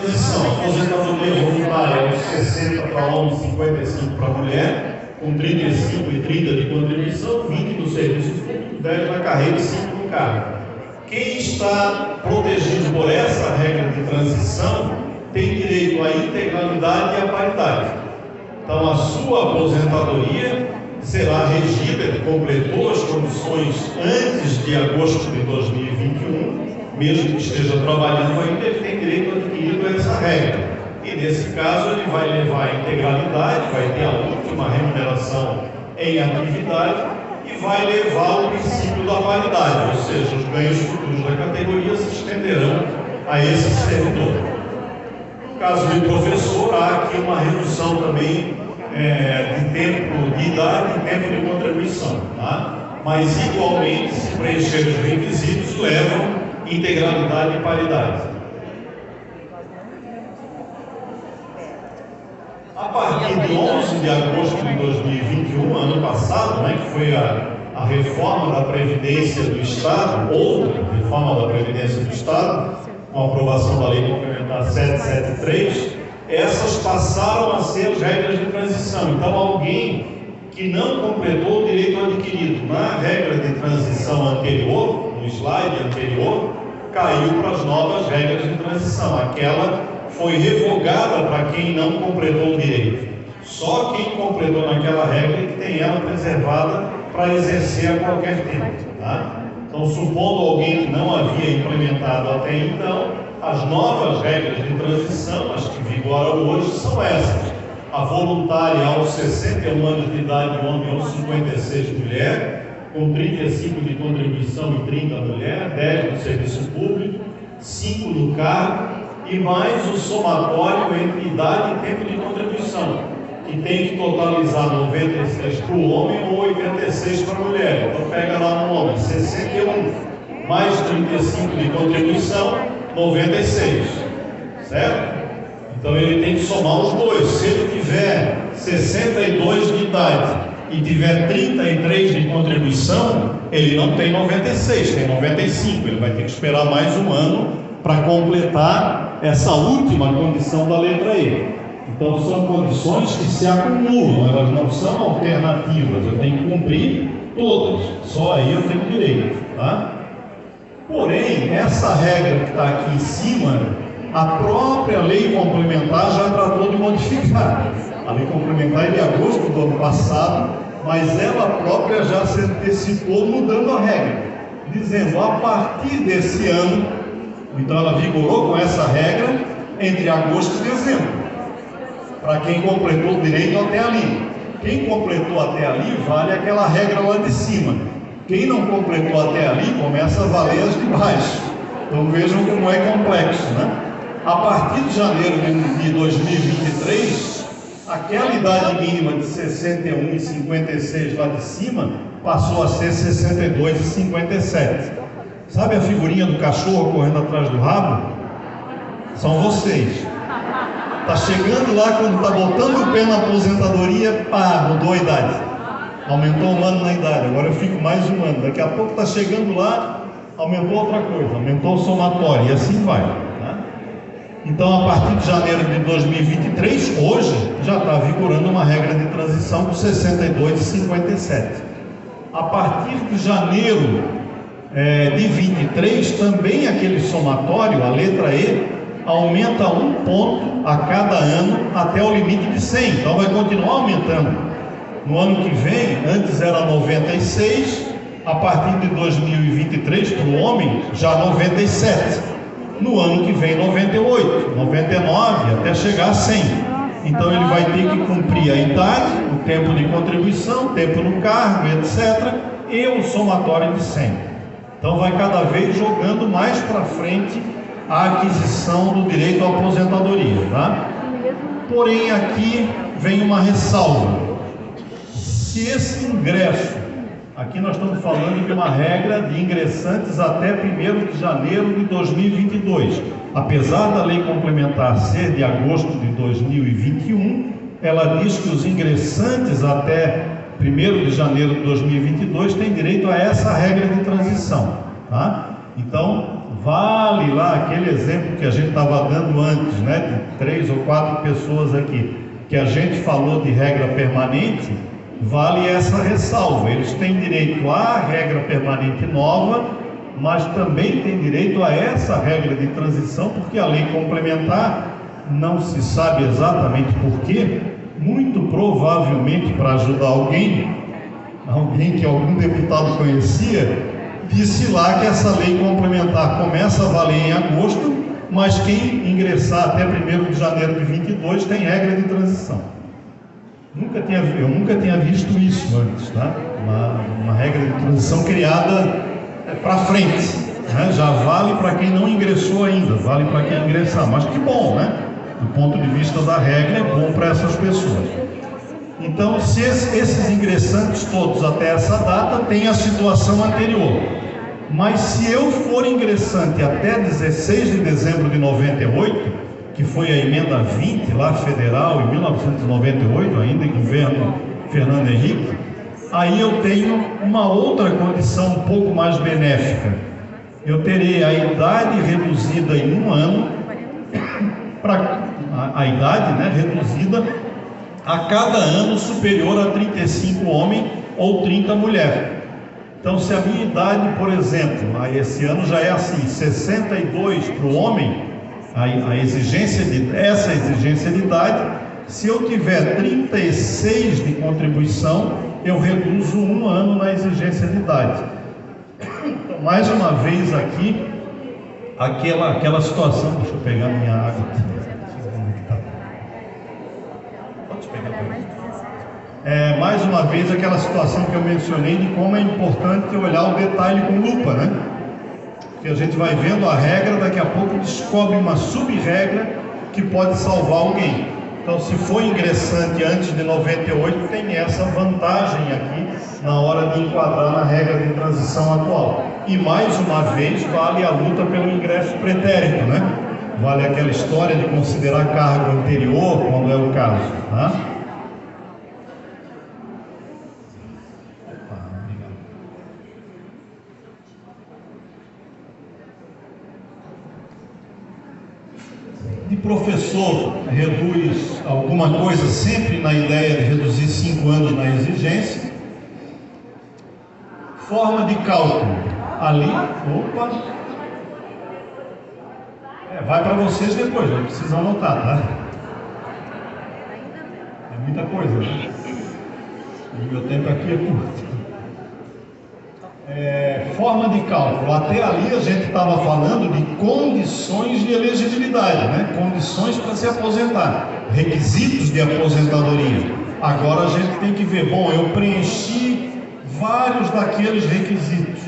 transição, aposentadoria voluntária aos 60 para homem, 55 para mulher, com 35 e 30 de contribuição, 20 do serviço público, 10 na carreira e 5 no cargo. Quem está protegido por essa regra de transição tem direito à integralidade e à paridade. Então, a sua aposentadoria será regida, completou as condições antes de agosto de 2021, mesmo que esteja trabalhando ainda, ele tem direito adquirido a essa regra. E nesse caso ele vai levar a integralidade, vai ter a última remuneração em atividade e vai levar o princípio da paridade, ou seja, os ganhos futuros da categoria se estenderão a esse servidor. No caso do professor, há aqui uma redução também de tempo de idade e tempo de contribuição, tá? Mas igualmente, se preencher os requisitos, levam integralidade e paridade. A partir de 11 de agosto de 2021, ano passado, né, que foi a reforma da Previdência do Estado, outra reforma da Previdência do Estado, com a aprovação da Lei Complementar 773, essas passaram a ser as regras de transição. Então, alguém que não completou o direito adquirido na regra de transição anterior, no slide anterior, caiu para as novas regras de transição. Aquela foi revogada para quem não completou o direito. Só quem completou naquela regra é que tem ela preservada para exercer a qualquer tempo, tá? Então, supondo alguém que não havia implementado até então, as novas regras de transição, as que vigoram hoje, são essas. A voluntária aos 61 anos de idade, homem, aos 56, mulher, com 35 de contribuição e 30 mulher, 10 no serviço público, 5 no cargo, e mais o somatório entre idade e tempo de contribuição, que tem que totalizar 96 para o homem ou 86 para a mulher. Então pega lá no homem, 61, mais 35 de contribuição, 96, certo? Então ele tem que somar os dois. Se ele tiver 62 de idade e tiver 33 de contribuição, ele não tem 96, tem 95. Ele vai ter que esperar mais um ano para completar essa última condição da letra E. Então são condições que se acumulam, elas não são alternativas. Eu tenho que cumprir todas, só aí eu tenho direito, tá? Porém, essa regra que está aqui em cima, a própria lei complementar já tratou de modificar. A lei complementar é de agosto do ano passado, mas ela própria já se antecipou mudando a regra, dizendo a partir desse ano, então ela vigorou com essa regra entre agosto e dezembro, para quem completou o direito até ali. Quem completou até ali vale aquela regra lá de cima. Quem não completou até ali começa a valer as de baixo. Então vejam como é complexo, né? A partir de janeiro de 2023, aquela idade mínima de 61 e 56 lá de cima passou a ser 62 e 57. Sabe a figurinha do cachorro correndo atrás do rabo? São vocês. Está chegando lá, quando está botando o pé na aposentadoria, pá, mudou a idade. Aumentou um ano na idade, agora eu fico mais um ano. Daqui a pouco está chegando lá, aumentou outra coisa, aumentou o somatório, e assim vai. Tá? Então, a partir de janeiro de 2023, hoje, já está vigorando uma regra de transição com 62 e 57. A partir de janeiro de 23, também aquele somatório, a letra E, aumenta 1 ponto a cada ano até o limite de 100. Então, vai continuar aumentando. No ano que vem, antes era 96, a partir de 2023, para o homem, já 97. No ano que vem, 98, 99, até chegar a 100. Então ele vai ter que cumprir a idade, o tempo de contribuição, tempo no cargo, etc. E o somatório de 100. Então vai cada vez jogando mais para frente a aquisição do direito à aposentadoria, tá? Porém, aqui vem uma ressalva. Se esse ingresso, aqui nós estamos falando de uma regra de ingressantes até 1º de janeiro de 2022. Apesar da lei complementar ser de agosto de 2021, ela diz que os ingressantes até 1º de janeiro de 2022 têm direito a essa regra de transição, tá? Então, Vale lá aquele exemplo que a gente estava dando antes, né, de 3 ou 4 pessoas aqui, que a gente falou de regra permanente, vale essa ressalva. Eles têm direito à regra permanente nova, mas também têm direito a essa regra de transição, porque a lei complementar, não se sabe exatamente por quê, muito provavelmente para ajudar alguém que algum deputado conhecia, disse lá que essa lei complementar começa a valer em agosto, mas quem ingressar até 1º de janeiro de 22 tem regra de transição. Eu nunca tinha visto isso antes, tá? Uma regra de transição criada para frente, né? Já vale para quem não ingressou ainda, vale para quem ingressar, mas que bom, né? Do ponto de vista da regra, é bom para essas pessoas. Então, se esses ingressantes todos até essa data têm a situação anterior, mas se eu for ingressante até 16 de dezembro de 98, que foi a emenda 20 lá federal em 1998, ainda em governo Fernando Henrique, aí eu tenho uma outra condição um pouco mais benéfica. Eu terei a idade reduzida em 1 ano, a idade, né, reduzida a cada ano superior a 35 homens ou 30 mulheres. Então, se a minha idade, por exemplo, esse ano já é assim, 62 para o homem, essa exigência de idade, se eu tiver 36 de contribuição, eu reduzo 1 ano na exigência de idade. Então, mais uma vez aqui, aquela situação, deixa eu pegar minha água aqui. Mais uma vez aquela situação que eu mencionei de como é importante olhar o detalhe com lupa, né? Porque a gente vai vendo a regra, daqui a pouco descobre uma sub-regra que pode salvar alguém. Então, se for ingressante antes de 98, tem essa vantagem aqui na hora de enquadrar na regra de transição atual. E mais uma vez vale a luta pelo ingresso pretérito, né? Vale aquela história de considerar cargo anterior, quando é o caso, tá? De professor reduz alguma coisa sempre na ideia de reduzir 5 anos na exigência. Forma de cálculo. Ali, vai para vocês depois, não precisam anotar, tá? É muita coisa, né? O meu tempo aqui é curto. Forma de cálculo. Até ali a gente estava falando de condições de elegibilidade, né? Condições para se aposentar, requisitos de aposentadoria. Agora a gente tem que ver, bom, eu preenchi vários daqueles requisitos.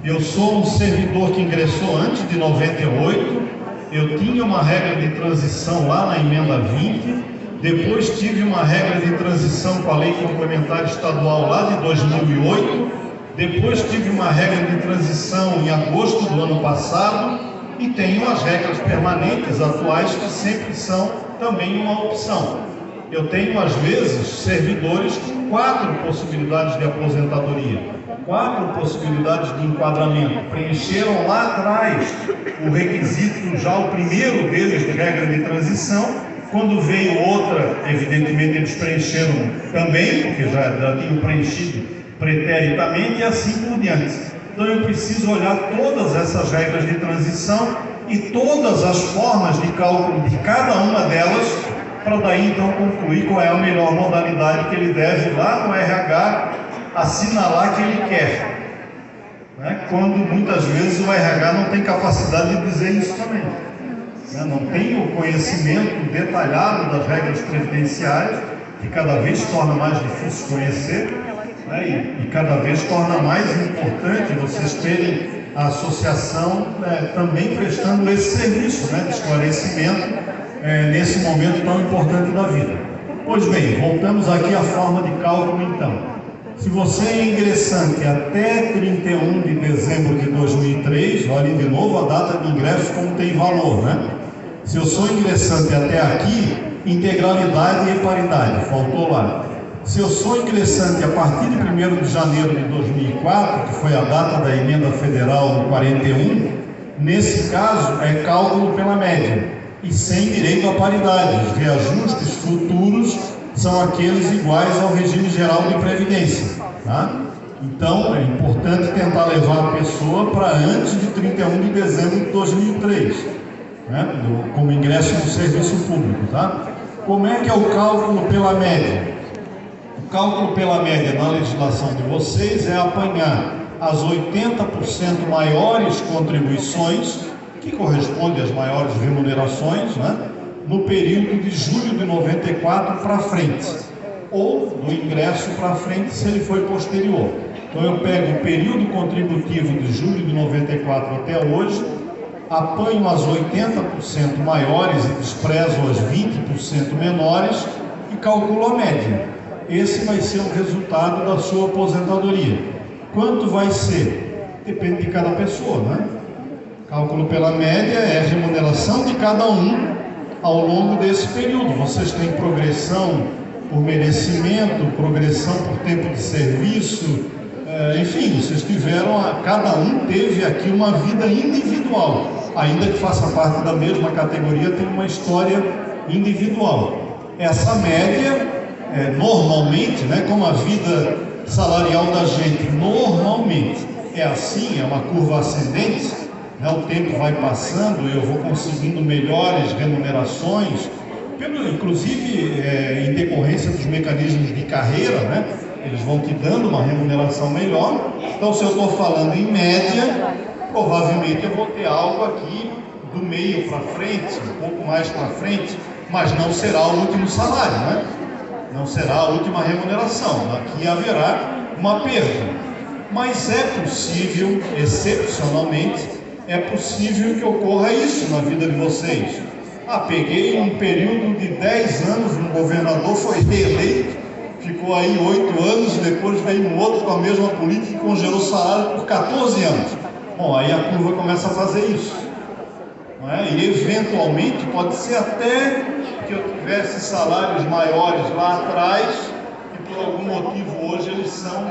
Eu sou um servidor que ingressou antes de 98, eu tinha uma regra de transição lá na emenda 20, depois tive uma regra de transição com a lei complementar estadual lá de 2008, depois tive uma regra de transição em agosto do ano passado e tenho as regras permanentes atuais que sempre são também uma opção. Eu tenho às vezes servidores com 4 possibilidades de aposentadoria, 4 possibilidades de enquadramento, preencheram lá atrás o requisito, já o primeiro deles de regra de transição, quando veio outra, evidentemente eles preencheram também, porque já tinham preenchido preteritamente e assim por diante. Então eu preciso olhar todas essas regras de transição e todas as formas de cálculo de cada uma delas, para daí então concluir qual é a melhor modalidade que ele deve lá no RH assinalar que ele quer, né? Quando muitas vezes o RH não tem capacidade de dizer isso também, né? Não tem o conhecimento detalhado das regras previdenciárias, que cada vez torna mais difícil conhecer, né? E cada vez torna mais importante vocês terem a associação também prestando esse serviço, né, de esclarecimento nesse momento tão importante da vida. Pois bem, voltamos aqui à forma de cálculo então. Se você é ingressante até 31 de dezembro de 2003, olhem de novo a data de ingresso como tem valor, né? Se eu sou ingressante até aqui, integralidade e paridade, faltou lá. Se eu sou ingressante a partir de 1º de janeiro de 2004, que foi a data da emenda federal no 41, Nesse caso, é cálculo pela média e sem direito à paridade. Os reajustes futuros são aqueles iguais ao regime geral de previdência, tá? Então, é importante tentar levar a pessoa para antes de 31 de dezembro de 2003, né? Como ingresso no serviço público, tá? Como é que é o cálculo pela média? O cálculo pela média na legislação de vocês é apanhar as 80% maiores contribuições, que corresponde às maiores remunerações, né? No período de julho de 94 para frente, ou do ingresso para frente se ele foi posterior. Então eu pego o período contributivo de julho de 94 até hoje, apanho as 80% maiores e desprezo as 20% menores e calculo a média. Esse vai ser o resultado da sua aposentadoria. Quanto vai ser? Depende de cada pessoa, né? Cálculo pela média é a remuneração de cada um ao longo desse período. Vocês têm progressão por merecimento, progressão por tempo de serviço, enfim, vocês tiveram, cada um teve aqui uma vida individual, ainda que faça parte da mesma categoria, tem uma história individual. Essa média, normalmente, né, como a vida salarial da gente normalmente é assim, é uma curva ascendente, né, o tempo vai passando e eu vou conseguindo melhores remunerações, inclusive em decorrência dos mecanismos de carreira, né? Eles vão te dando uma remuneração melhor. Então, se eu estou falando em média, provavelmente eu vou ter algo aqui do meio para frente, um pouco mais para frente, mas não será o último salário, né? Não será a última remuneração. Aqui haverá uma perda. Mas é possível, excepcionalmente, é possível que ocorra isso na vida de vocês. Peguei um período de 10 anos, um governador foi reeleito, ficou aí 8 anos, depois veio um outro com a mesma política e congelou o salário por 14 anos. Bom, aí a curva começa a fazer isso. Não é? E eventualmente pode ser até que eu tivesse salários maiores lá atrás e por algum motivo hoje eles são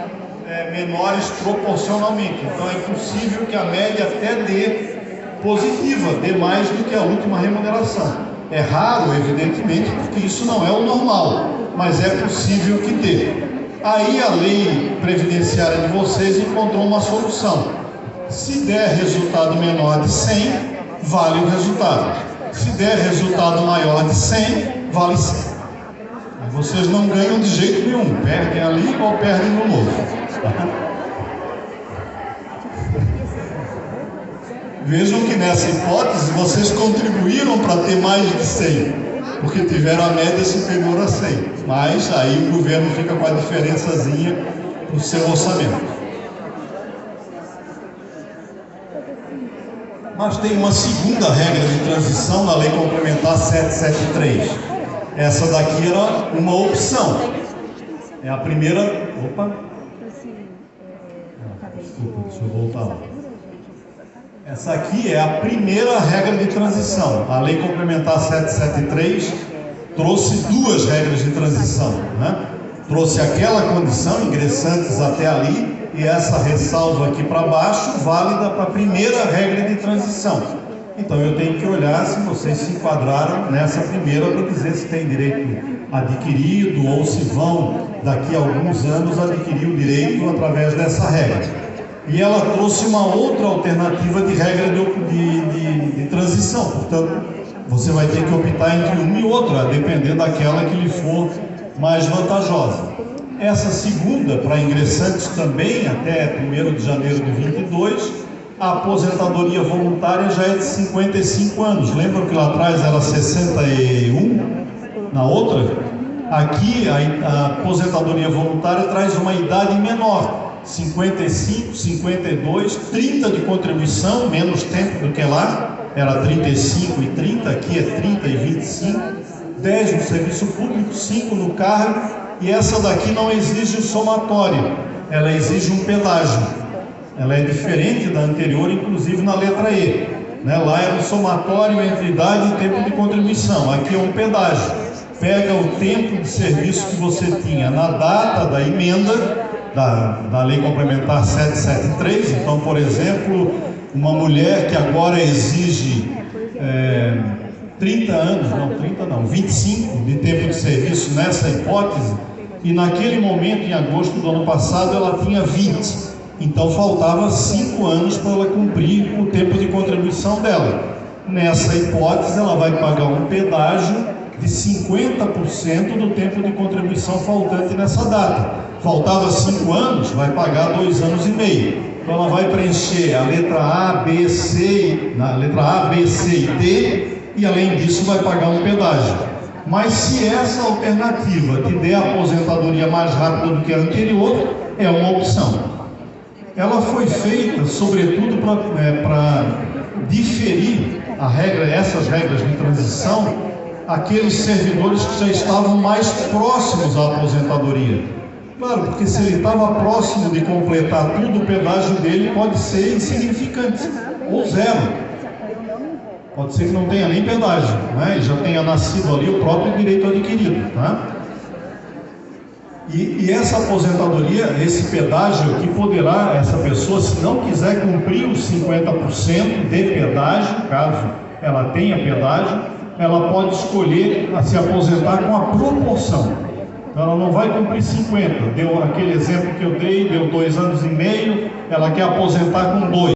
menores proporcionalmente. Então é possível que a média até dê positiva, dê mais do que a última remuneração. É raro, evidentemente, porque isso não é o normal, mas é possível que dê. Aí a lei previdenciária de vocês encontrou uma solução. Se der resultado menor de 100, vale o resultado. Se der resultado maior de 100, vale 100. Vocês não ganham de jeito nenhum, perdem ali ou perdem no novo. Vejam que nessa hipótese vocês contribuíram para ter mais de 100, porque tiveram a média superior a 100, mas aí o governo fica com a diferençazinha no seu orçamento. Mas tem uma segunda regra de transição na Lei Complementar 773. Essa daqui era uma opção. É a primeira... Opa! Desculpa, deixa eu voltar lá. Essa aqui é a primeira regra de transição. A Lei Complementar 773 trouxe duas regras de transição, né? Trouxe aquela condição, ingressantes até ali, e essa ressalva aqui para baixo, válida para a primeira regra de transição. Então eu tenho que olhar se vocês se enquadraram nessa primeira para dizer se tem direito adquirido ou se vão, daqui a alguns anos, adquirir o direito através dessa regra. E ela trouxe uma outra alternativa de regra de transição. Portanto, você vai ter que optar entre uma e outra, dependendo daquela que lhe for mais vantajosa. Essa segunda, para ingressantes também, até 1º de janeiro de 22, a aposentadoria voluntária já é de 55 anos. Lembram que lá atrás era 61? Na outra? Aqui, a aposentadoria voluntária traz uma idade menor. 55, 52, 30 de contribuição, menos tempo do que lá, era 35 e 30, aqui é 30 e 25, 10 no serviço público, 5 no cargo, e essa daqui não exige o somatório, ela exige um pedágio. Ela é diferente da anterior, inclusive na letra E, né? Lá era um somatório entre idade e tempo de contribuição, aqui é um pedágio. Pega o tempo de serviço que você tinha na data da emenda da Lei Complementar 773, então, por exemplo, uma mulher que agora exige 25 de tempo de serviço nessa hipótese, e naquele momento, em agosto do ano passado, ela tinha 20. Então faltava 5 anos para ela cumprir o tempo de contribuição dela. Nessa hipótese, ela vai pagar um pedágio de 50% do tempo de contribuição faltante nessa data. Faltava 5 anos, vai pagar 2 anos e meio. Então ela vai preencher a letra A, B, C, na letra A, B, C e D, e além disso vai pagar um pedágio. Mas se essa alternativa te der a aposentadoria mais rápida do que a anterior, é uma opção. Ela foi feita, sobretudo, para diferir essas regras de transição àqueles servidores que já estavam mais próximos à aposentadoria. Claro, porque se ele estava próximo de completar tudo, o pedágio dele pode ser insignificante, ou zero. Pode ser que não tenha nem pedágio, né? E já tenha nascido ali o próprio direito adquirido, tá? E essa aposentadoria, esse pedágio que poderá, essa pessoa, se não quiser cumprir os 50% de pedágio, caso ela tenha pedágio, ela pode escolher se aposentar com a proporção. Então ela não vai cumprir 50%. Deu aquele exemplo que eu dei, deu 2 anos e meio, ela quer aposentar com 2.